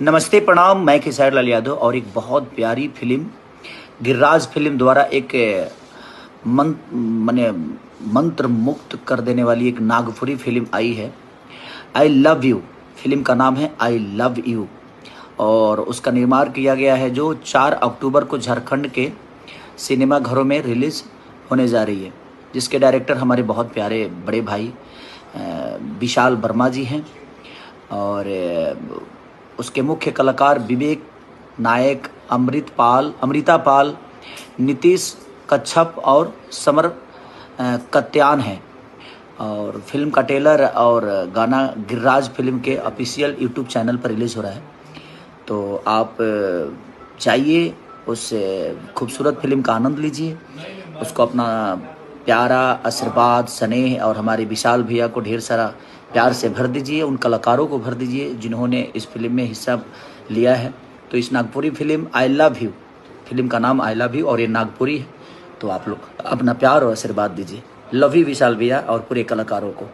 नमस्ते प्रणाम, मैं खेसारी लाल यादव और एक बहुत प्यारी फिल्म गिरिराज फिल्म द्वारा एक माने मंत्र मुक्त कर देने वाली एक नागपुरी फिल्म आई है। आई लव यू फिल्म का नाम है आई लव यू और उसका निर्माण किया गया है जो 4 अक्टूबर को झारखंड के सिनेमा घरों में रिलीज होने जा रही है, जिसके डायरेक्टर हमारे बहुत प्यारे बड़े भाई विशाल वर्मा जी हैं और उसके मुख्य कलाकार विवेक नायक, अमृता पाल, नीतीश कच्छप और समर कत्यान हैं। और फिल्म का ट्रेलर और गाना गिरिराज फिल्म के ऑफिशियल यूट्यूब चैनल पर रिलीज़ हो रहा है, तो आप जाइए उस खूबसूरत फिल्म का आनंद लीजिए, उसको अपना प्यारा आशीर्वाद, स्नेह और हमारे विशाल भैया को ढेर सारा प्यार से भर दीजिए, उन कलाकारों को भर दीजिए जिन्होंने इस फिल्म में हिस्सा लिया है। तो इस Nagpuri film I love you, film का नाम आई लव यू और ये नागपुरी है, तो आप लोग अपना प्यार और आशीर्वाद दीजिए। लव यू विशाल भैया और पूरे कलाकारों को।